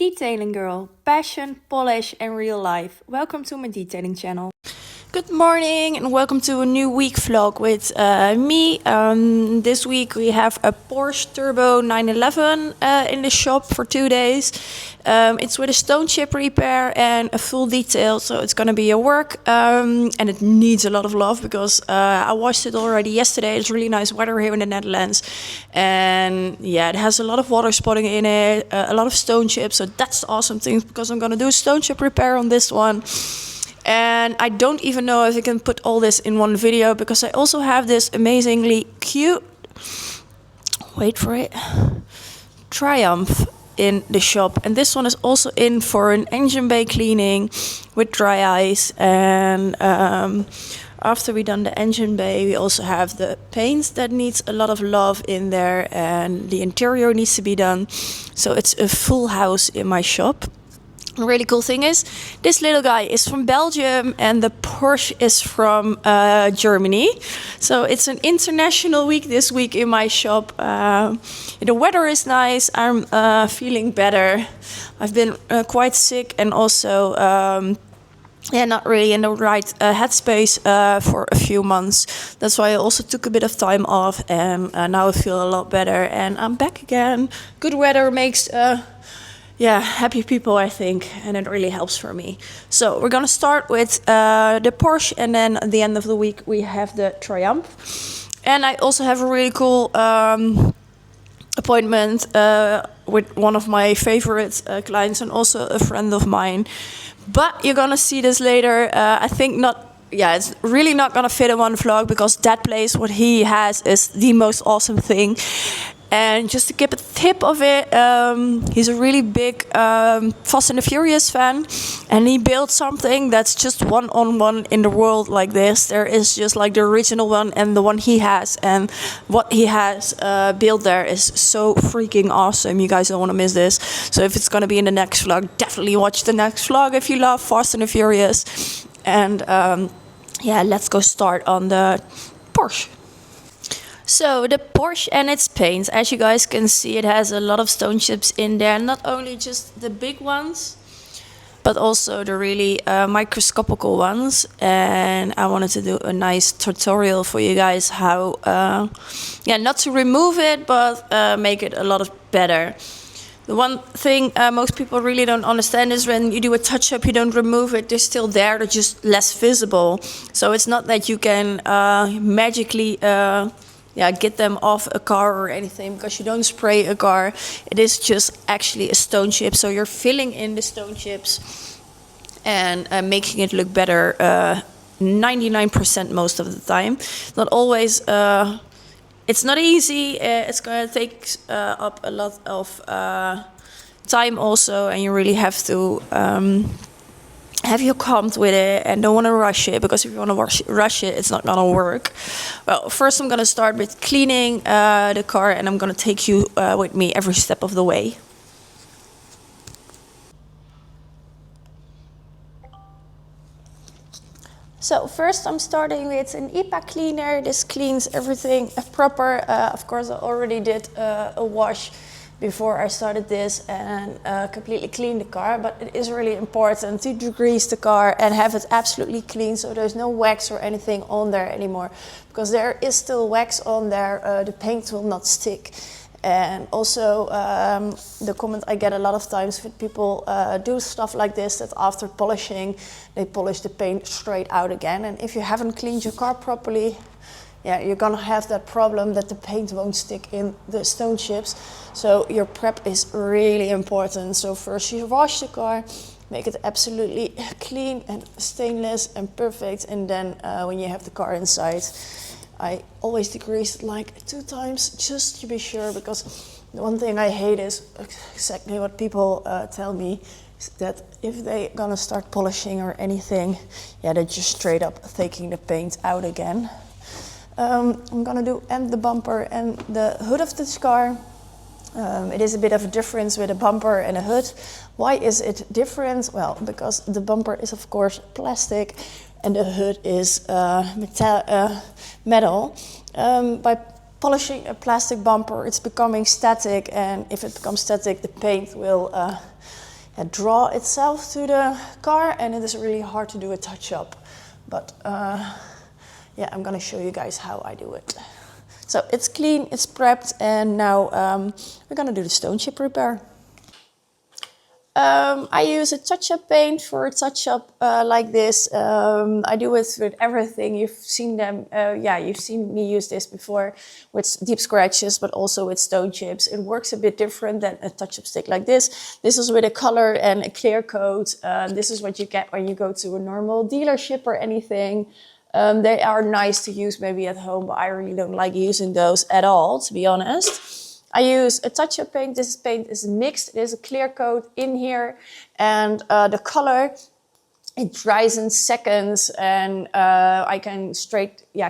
Detailing girl, passion, polish and real life. Welcome to my detailing channel. Good morning and welcome to a new week vlog with me. This week we have a Porsche Turbo 911 in the shop for 2 days. It's with a stone chip repair and a full detail, so it's gonna be a work and it needs a lot of love because I washed it already yesterday. It's really nice weather here in the Netherlands, and yeah, it has a lot of water spotting in it, a lot of stone chips, so that's the awesome thing because I'm gonna do a stone chip repair on this one. And I don't even know if I can put all this in one video because I also have this amazingly cute, wait for it, Triumph in the shop. And this one is also in for an engine bay cleaning with dry ice. And after we done the engine bay, we also have the paint that needs a lot of love in there, and the interior needs to be done. So it's a full house in my shop. The really cool thing is, this little guy is from Belgium and the Porsche is from Germany. So it's an international week this week in my shop. The weather is nice. I'm feeling better. I've been quite sick and also not really in the right headspace for a few months. That's why I also took a bit of time off, and now I feel a lot better and I'm back again. Good weather makes happy people, I think, and it really helps for me. So we're gonna start with the Porsche, and then at the end of the week we have the Triumph. And I also have a really cool appointment with one of my favorite clients and also a friend of mine. But you're gonna see this later. I think not. Yeah, it's really not gonna fit in one vlog because that place, what he has, is the most awesome thing. And just to give a tip of it, he's a really big Fast and the Furious fan, and he built something that's just one in the world like this. There is just like the original one and the one he has, and what he has built there is so freaking awesome. You guys don't want to miss this. So if it's gonna be in the next vlog, definitely watch the next vlog if you love Fast and the Furious. And let's go start on the Porsche. So the Porsche and its paint, as you guys can see, it has a lot of stone chips in there. Not only just the big ones, but also the really microscopical ones. And I wanted to do a nice tutorial for you guys how, not to remove it, but make it a lot better. The one thing most people really don't understand is when you do a touch-up, you don't remove it. They're still there, they're just less visible. So it's not that you can magically get them off a car or anything, because you don't spray a car. It is just actually a stone chip. So you're filling in the stone chips and making it look better 99% most of the time. Not always. It's not easy. It's going to take up a lot of time also, and you really have to have you calmed with it and don't want to rush it, because if you want to rush it, it's not gonna work. Well, first I'm gonna start with cleaning the car, and I'm gonna take you with me every step of the way. So first I'm starting with an IPA cleaner. This cleans everything proper. Of course I already did a wash before I started this and completely clean the car, but it is really important to degrease the car and have it absolutely clean, so there's no wax or anything on there anymore, because there is still wax on there. The paint will not stick. And also the comment I get a lot of times when people do stuff like this, that after polishing they polish the paint straight out again, and if you haven't cleaned your car properly, you're gonna have that problem that the paint won't stick in the stone chips. So your prep is really important. So first you wash the car, make it absolutely clean and stainless and perfect, and then when you have the car inside, I always degrease it like 2 times just to be sure, because the one thing I hate is exactly what people tell me, is that if they're gonna start polishing or anything, they're just straight up taking the paint out again. I'm gonna do the bumper and the hood of this car. It is a bit of a difference with a bumper and a hood. Why is it different? Well, because the bumper is of course plastic and the hood is metal. By polishing a plastic bumper, it's becoming static, and if it becomes static, the paint will draw itself to the car, and it is really hard to do a touch-up. But yeah, I'm gonna show you guys how I do it. So it's clean, it's prepped, and now we're gonna do the stone chip repair. I use a touch-up paint for a touch-up like this. I do it with everything. You've seen them, you've seen me use this before with deep scratches, but also with stone chips. It works a bit different than a touch-up stick like this. This is with a color and a clear coat. This is what you get when you go to a normal dealership or anything. They are nice to use maybe at home, but I really don't like using those at all, to be honest. I use a touch-up paint. This paint is mixed. There's a clear coat in here, and the color, it dries in seconds, and I can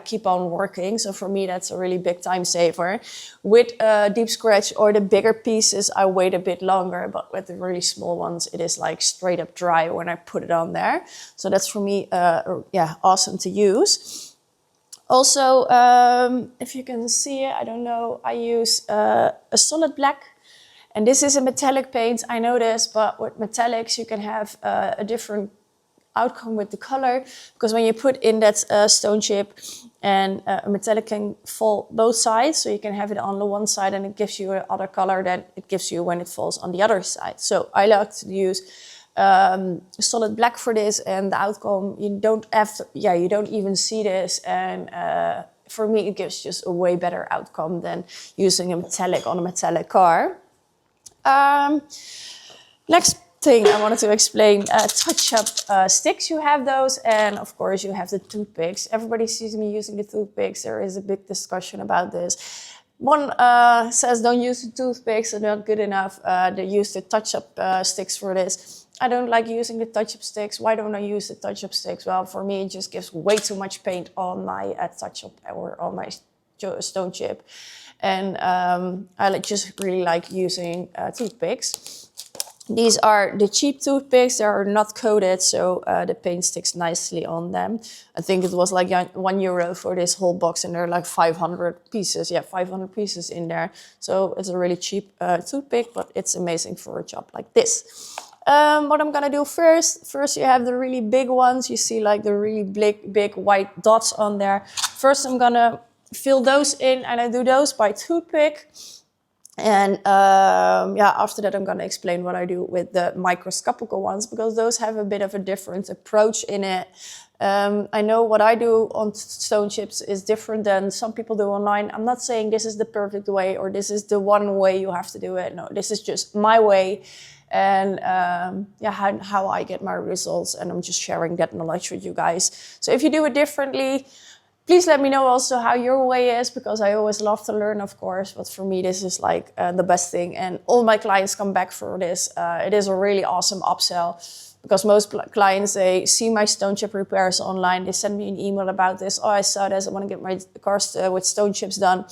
keep on working. So for me, that's a really big time saver. With deep scratch or the bigger pieces, I wait a bit longer, but with the really small ones, it is like straight up dry when I put it on there. So that's for me, awesome to use. Also, if you can see it, I don't know, I use a solid black, and this is a metallic paint, I know this, but with metallics you can have a different outcome with the color, because when you put in that stone chip, and a metallic can fall both sides, so you can have it on the one side and it gives you another color than it gives you when it falls on the other side. So I like to use solid black for this, and the outcome, you don't even see this, and for me it gives just a way better outcome than using a metallic on a metallic car. Next thing I wanted to explain, touch-up sticks. You have those, and of course you have the toothpicks. Everybody sees me using the toothpicks. There is a big discussion about this. One says don't use the toothpicks, they're not good enough. They use the touch-up sticks for this. I don't like using the touch-up sticks. Why don't I use the touch-up sticks? Well, for me, it just gives way too much paint on my touch-up or on my stone chip. And I just really like using toothpicks. These are the cheap toothpicks. They are not coated, so the paint sticks nicely on them. I think it was like €1 for this whole box, and there are like 500 pieces. Yeah, 500 pieces in there. So it's a really cheap toothpick, but it's amazing for a job like this. What I'm gonna do first you have the really big ones. You see like the really big white dots on there. First I'm gonna fill those in, and I do those by toothpick. And after that I'm gonna explain what I do with the microscopical ones, because those have a bit of a different approach in it. I know what I do on stone chips is different than some people do online. I'm not saying this is the perfect way or this is the one way you have to do it. No, this is just my way. And how I get my results, and I'm just sharing that knowledge with you guys. So if you do it differently, please let me know also how your way is, because I always love to learn, of course. But for me, this is like the best thing, and all my clients come back for this. It is a really awesome upsell, because most clients, they see my stone chip repairs online. They send me an email about this. Oh, I saw this. I want to get my cars with stone chips done.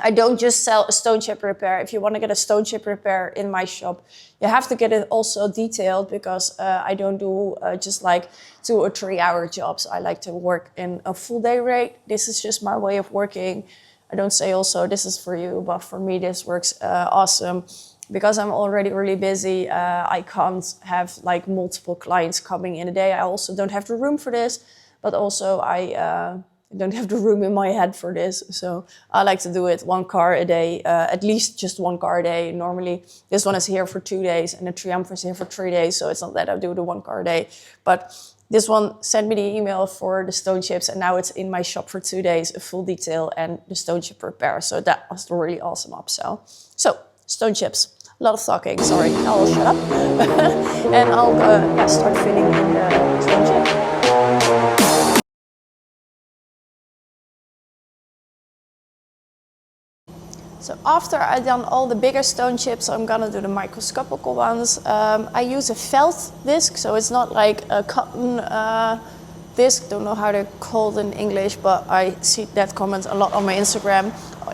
I don't just sell a stone chip repair. If you want to get a stone chip repair in my shop, you have to get it also detailed, because I don't do just like 2 or 3 hour jobs. I like to work in a full day rate. This is just my way of working. I don't say also this is for you, but for me this works awesome. Because I'm already really busy, I can't have like multiple clients coming in a day. I also don't have the room for this, but also I don't have the room in my head for this. So I like to do it 1 car a day, at least just 1 car a day. Normally this one is here for 2 days and the Triumph is here for 3 days. So it's not that I do the 1 car a day, but this one sent me the email for the stone chips, and now it's in my shop for 2 days, a full detail and the stone chip repair. So that was a really awesome upsell. So stone chips, a lot of talking, sorry, I'll shut up. And I'll start filling in the stone chip. So after I've done all the bigger stone chips, I'm gonna do the microscopical ones. I use a felt disc, so it's not like a cotton disc. Don't know how they're called in English, but I see that comment a lot on my Instagram.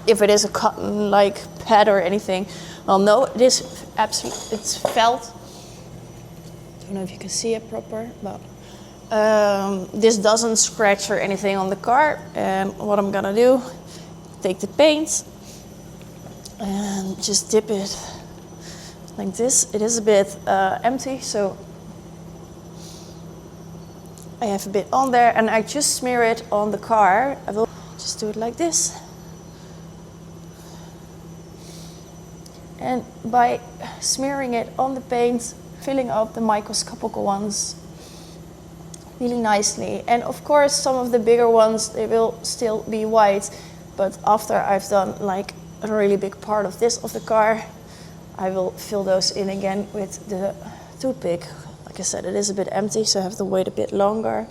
If it is a cotton like pad or anything. Well, no, it is absolutely, it's felt. Don't know if you can see it proper, but this doesn't scratch or anything on the car. And what I'm gonna do, take the paint and just dip it like this. It is a bit empty, so I have a bit on there, and I just smear it on the car. I will just do it like this. And by smearing it on the paint, filling up the microscopic ones really nicely. And of course, some of the bigger ones, they will still be white, but after I've done like a really big part of this of the car, I will fill those in again with the toothpick. Like I said, it is a bit empty, so I have to wait a bit longer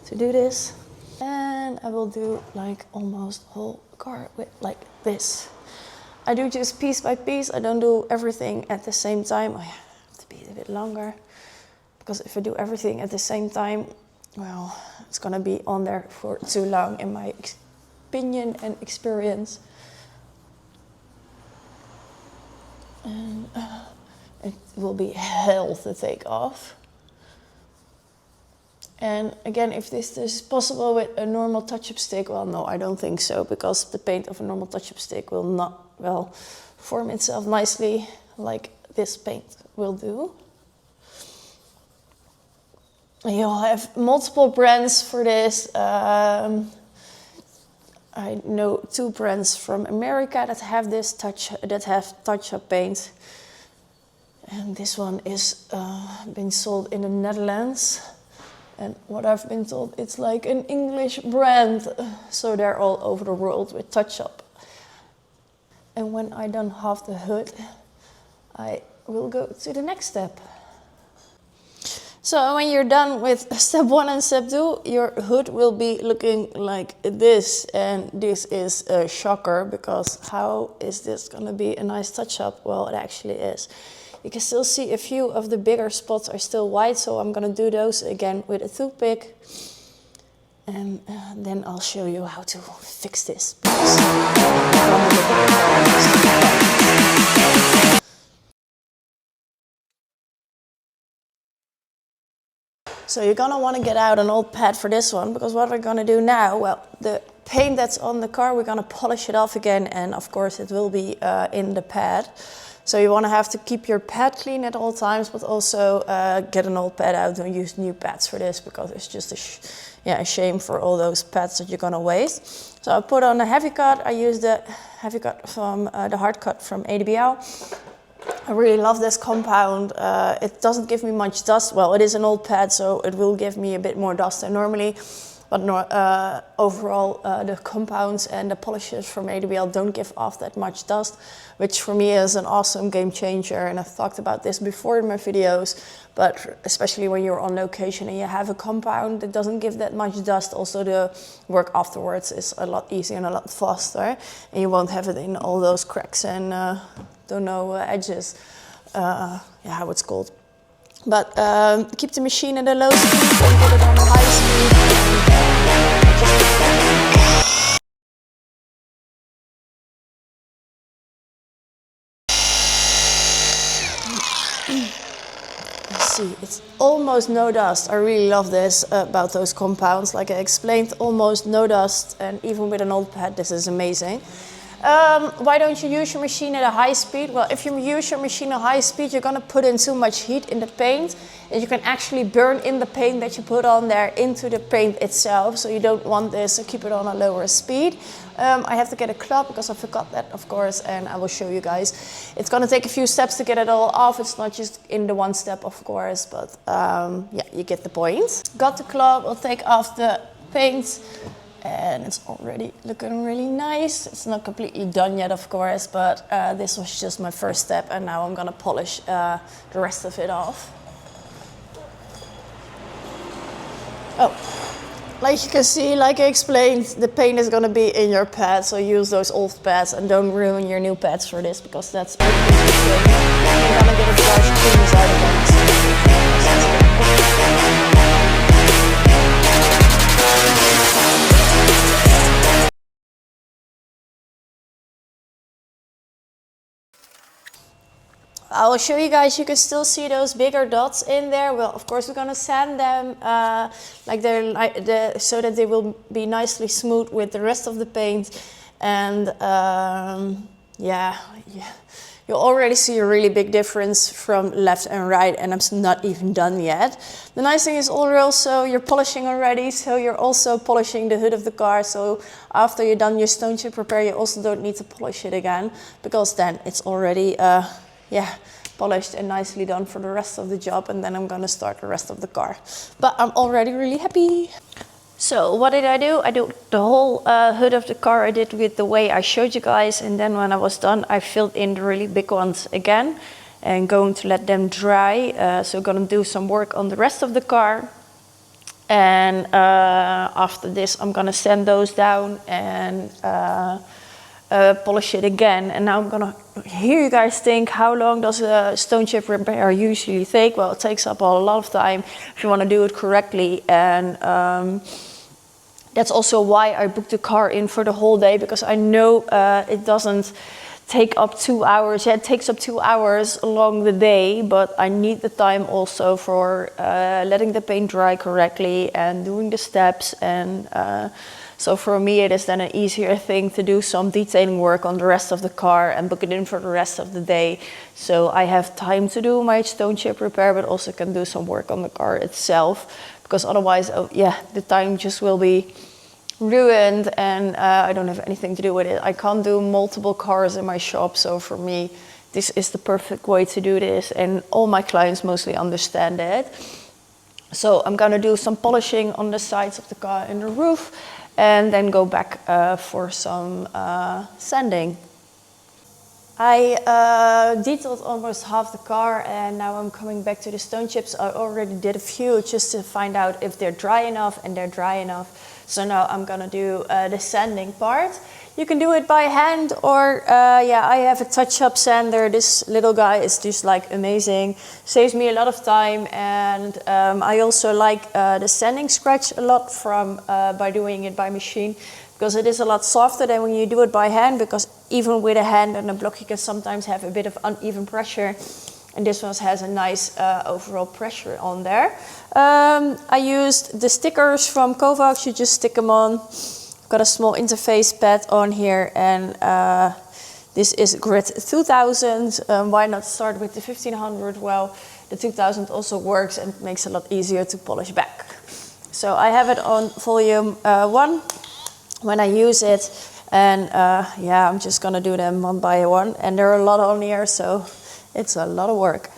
to do this. And I will do like almost whole car with like this. I do just piece by piece. I don't do everything at the same time. I have to be a bit longer, because if I do everything at the same time, well, it's gonna be on there for too long in my opinion and experience. And it will be hell to take off. And again, if this is possible with a normal touch-up stick, well, no, I don't think so, because the paint of a normal touch-up stick will not, well, form itself nicely like this paint will do. And you'll have multiple brands for this. I know 2 brands from America that have this touch-up paint, and this one is been sold in the Netherlands. And what I've been told, it's like an English brand, so they're all over the world with touch-up. And when I done half the hood, I will go to the next step. So when you're done with step 1 and step 2, your hood will be looking like this. And this is a shocker, because how is this gonna be a nice touch-up? Well, it actually is. You can still see a few of the bigger spots are still white, so I'm gonna do those again with a toothpick. And then I'll show you how to fix this. So you're gonna wanna get out an old pad for this one, because what we're gonna do now, well, the paint that's on the car, we're gonna polish it off again, and of course it will be in the pad. So you want to have to keep your pad clean at all times, but also get an old pad out and use new pads for this, because it's just a shame for all those pads that you're going to waste. So I put on a heavy cut. I use the heavy cut from the hard cut from ADBL. I really love this compound. It doesn't give me much dust. Well, it is an old pad, so it will give me a bit more dust than normally. But overall, the compounds and the polishes from ADBL don't give off that much dust, which for me is an awesome game changer. And I've talked about this before in my videos, but especially when you're on location and you have a compound that doesn't give that much dust, also the work afterwards is a lot easier and a lot faster. And you won't have it in all those cracks and edges, how it's called. But keep the machine at a low speed and put it on a high speed. See, it's almost no dust. I really love this about those compounds. Like I explained, almost no dust, and even with an old pad, this is amazing. Why don't you use your machine at a high speed? Well, if you use your machine at high speed, you're gonna put in too much heat in the paint, and you can actually burn in the paint that you put on there into the paint itself. So you don't want this, so keep it on a lower speed. I have to get a club because I forgot that, of course, and I will show you guys. It's gonna take a few steps to get it all off. It's not just in the one step, of course, but yeah, you get the point. Got the club, we'll take off the paint. And it's already looking really nice. It's not completely done yet, of course, but this was just my first step, and now I'm gonna polish the rest of it off. Oh, like you can see, like I explained, the paint is gonna be in your pad, so use those old pads and don't ruin your new pads for this, because that's I'm gonna get a brush, clean this out again. I will show you guys, you can still see those bigger dots in there. Well, of course, we're gonna sand them so that they will be nicely smooth with the rest of the paint. And yeah, you already see a really big difference from left and right, and I'm not even done yet. The nice thing is also you're polishing already, so you're also polishing the hood of the car. So after you're done your stone chip repair, you also don't need to polish it again, because then it's already polished and nicely done for the rest of the job, and then I'm gonna start the rest of the car. But I'm already really happy. So what did I do? I did the whole hood of the car. I did with the way I showed you guys, and then when I was done, I filled in the really big ones again and going to let them dry. So gonna do some work on the rest of the car, and after this I'm gonna sand those down and polish it again. And now I'm gonna hear you guys think, how long does a stone chip repair usually take? Well, it takes up a lot of time if you want to do it correctly, and that's also why I booked the car in for the whole day, because I know it doesn't take up 2 hours. Yeah, it takes up 2 hours along the day, but I need the time also for letting the paint dry correctly and doing the steps. And so for me, it is then an easier thing to do some detailing work on the rest of the car and book it in for the rest of the day. So I have time to do my stone chip repair, but also can do some work on the car itself, because otherwise, the time just will be ruined, and I don't have anything to do with it. I can't do multiple cars in my shop, so for me, this is the perfect way to do this, and all my clients mostly understand it. So I'm gonna do some polishing on the sides of the car and the roof, and then go back for some sanding. I detailed almost half the car, and now I'm coming back to the stone chips. I already did a few just to find out if they're dry enough, and they're dry enough. So now I'm gonna do the sanding part. You can do it by hand, or I have a touch-up sander. This little guy is just like amazing. Saves me a lot of time, and I also like the sanding scratch a lot from by doing it by machine, because it is a lot softer than when you do it by hand, because even with a hand and a block you can sometimes have a bit of uneven pressure, and this one has a nice overall pressure on there. I used the stickers from Kovacs. You just stick them on. Got a small interface pad on here, and this is grid 2000. Why not start with the 1500? Well, the 2000 also works and makes it a lot easier to polish back. So I have it on volume 1 when I use it, and I'm just gonna do them one by one, and there are a lot on here, so it's a lot of work.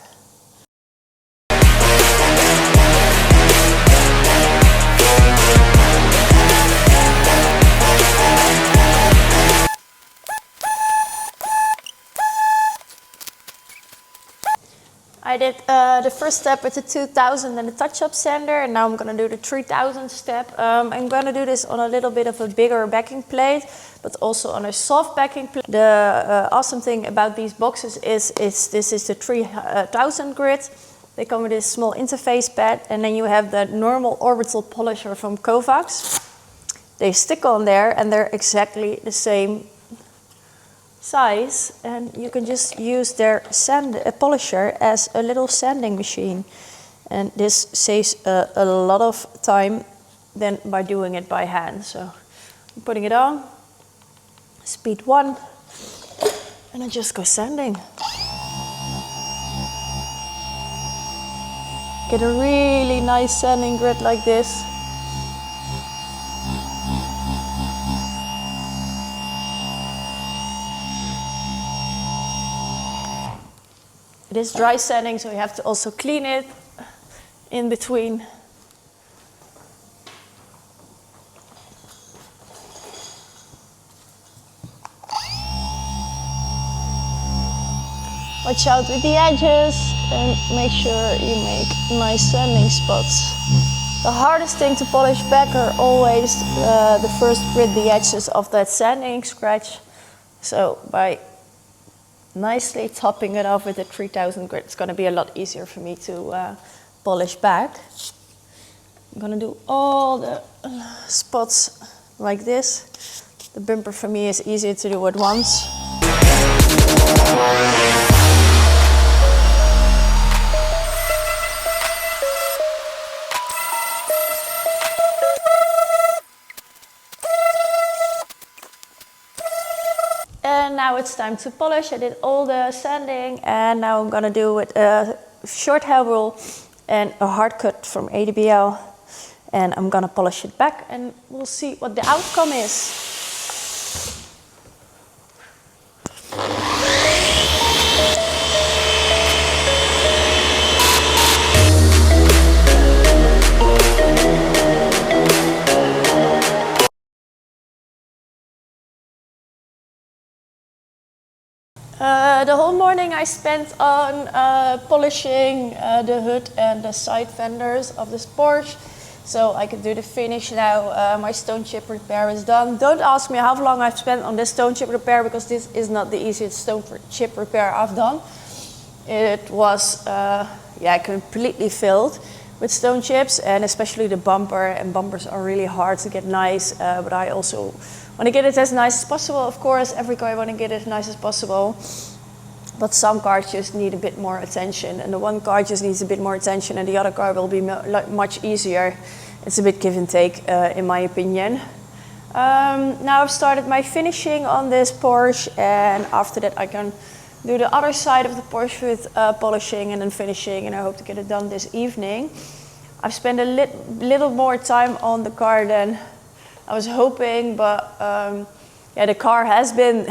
I did the first step with the 2000 and the touch-up sander, and now I'm going to do the 3000 step. I'm going to do this on a little bit of a bigger backing plate, but also on a soft backing plate. The awesome thing about these boxes is this is the 3000 grit. They come with this small interface pad, and then you have the normal orbital polisher from Kovacs. They stick on there, and they're exactly the same size, and you can just use their polisher as a little sanding machine, and this saves a lot of time than by doing it by hand. So I'm putting it on speed 1, and I just go sanding. Get a really nice sanding grit like this. It is dry sanding, so you have to also clean it in between. Watch out with the edges and make sure you make nice sanding spots. The hardest thing to polish back are always the first grit, the edges of that sanding scratch. So by nicely topping it off with the 3000 grit, it's going to be a lot easier for me to polish back. I'm going to do all the spots like this. The bumper for me is easier to do at once. And now it's time to polish. I did all the sanding, and now I'm gonna do with a short hair rule and a hard cut from ADBL, and I'm gonna polish it back, and we'll see what the outcome is. The whole morning I spent on polishing the hood and the side fenders of this Porsche, so I could do the finish now. My stone chip repair is done. Don't ask me how long I've spent on this stone chip repair, because this is not the easiest stone chip repair I've done. It was completely filled with stone chips, and especially the bumper, and bumpers are really hard to get nice, but I also want to get it as nice as possible. Of course, every car I want to get it as nice as possible, but some cars just need a bit more attention, and the one car just needs a bit more attention, and the other car will be much easier. It's a bit give and take, in my opinion. Now I've started my finishing on this Porsche, and after that I can do the other side of the Porsche with polishing and then finishing, and I hope to get it done this evening. I've spent a little more time on the car than I was hoping, but the car has been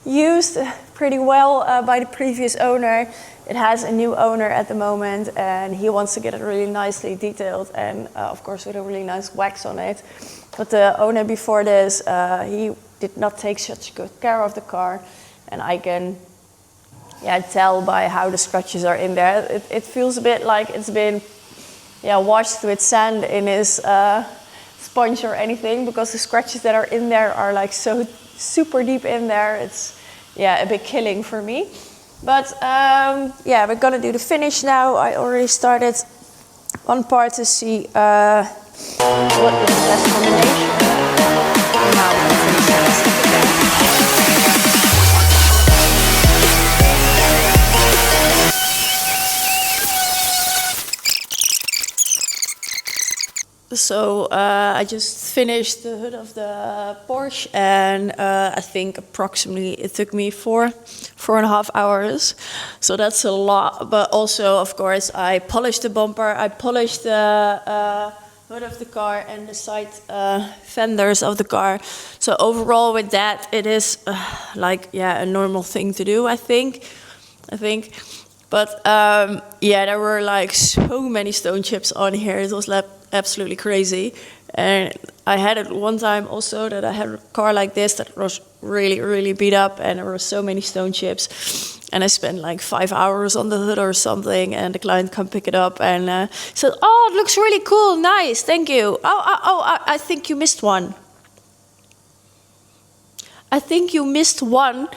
used pretty well by the previous owner. It has a new owner at the moment, and he wants to get it really nicely detailed, and of course with a really nice wax on it. But the owner before this, he did not take such good care of the car, and I can tell by how the scratches are in there. It feels a bit like it's been washed with sand in his sponge or anything, because the scratches that are in there are like so super deep in there. It's a bit killing for me. But we're gonna do the finish now. I already started one part to see what is the best combination. And now I'm gonna finish the rest of the day. So I just finished the hood of the Porsche, and I think approximately it took me 4.5 hours. So that's a lot, but also of course I polished the bumper, I polished the hood of the car and the side fenders of the car. So overall with that, it is a normal thing to do, I think. But there were like so many stone chips on here. It was like absolutely crazy. And I had it one time also that I had a car like this that was really, really beat up, and there were so many stone chips. And I spent like 5 hours on the hood or something, and the client come pick it up and said, "Oh, it looks really cool, nice, thank you. I think you missed one. I think you missed one."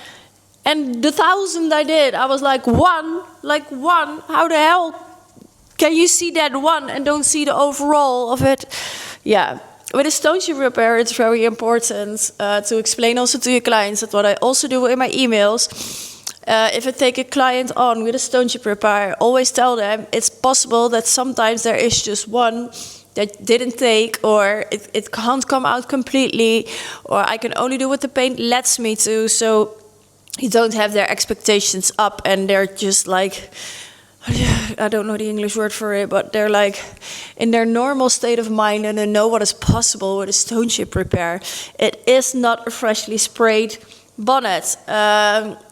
And the 1,000 I did, I was like, one? How the hell can you see that one and don't see the overall of it? Yeah, with a stone chip repair, it's very important to explain also to your clients that what I also do in my emails. If I take a client on with a stone chip repair, I always tell them it's possible that sometimes there is just one that didn't take, or it can't come out completely, or I can only do what the paint lets me to. So you don't have their expectations up, and they're just like, I don't know the English word for it, but they're like in their normal state of mind, and they know what is possible with a stone chip repair. It is not a freshly sprayed bonnet.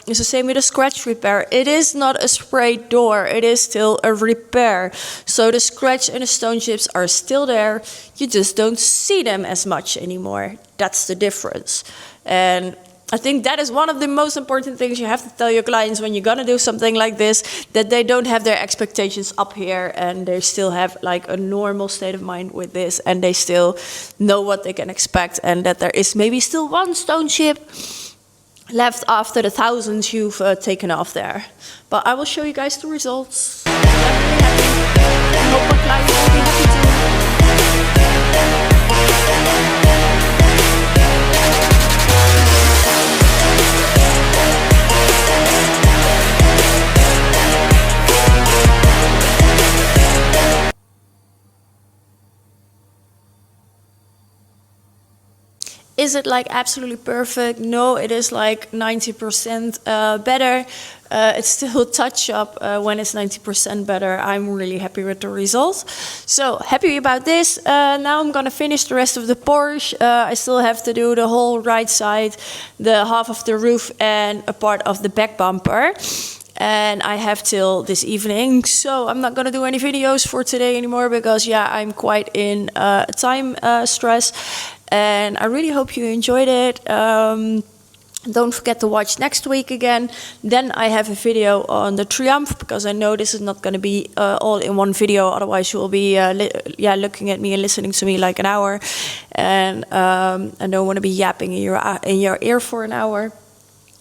It's the same with a scratch repair. It is not a sprayed door, it is still a repair. So the scratch and the stone chips are still there, you just don't see them as much anymore. That's the difference. And I think that is one of the most important things you have to tell your clients when you're gonna do something like this, that they don't have their expectations up here, and they still have like a normal state of mind with this, and they still know what they can expect, and that there is maybe still one stone chip left after the thousands you've taken off there. But I will show you guys the results. I'm definitely happy. I hope my clients will be happy too. Is it like absolutely perfect? No, it is like 90% better. It's still a touch-up when it's 90% better. I'm really happy with the results. So happy about this. Now I'm gonna finish the rest of the Porsche. I still have to do the whole right side, the half of the roof and a part of the back bumper. And I have till this evening, so I'm not gonna do any videos for today anymore because yeah, I'm quite in time stress. And I really hope you enjoyed it. Don't forget to watch next week again. Then I have a video on the Triumph, because I know this is not going to be all in one video. Otherwise, you will be looking at me and listening to me like an hour, and I don't want to be yapping in your ear for an hour.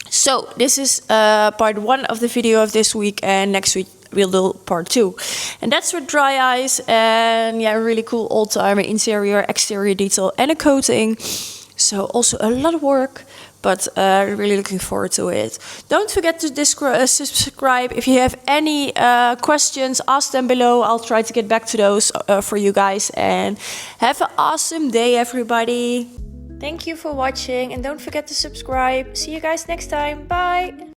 So this is part 1 of the video of this week, and next week we'll do part 2. And that's with dry ice, and yeah, really cool old-timer interior, exterior detail, and a coating. So also a lot of work, but really looking forward to it. Don't forget to subscribe. If you have any questions, ask them below. I'll try to get back to those for you guys. And have an awesome day, everybody. Thank you for watching, and don't forget to subscribe. See you guys next time. Bye!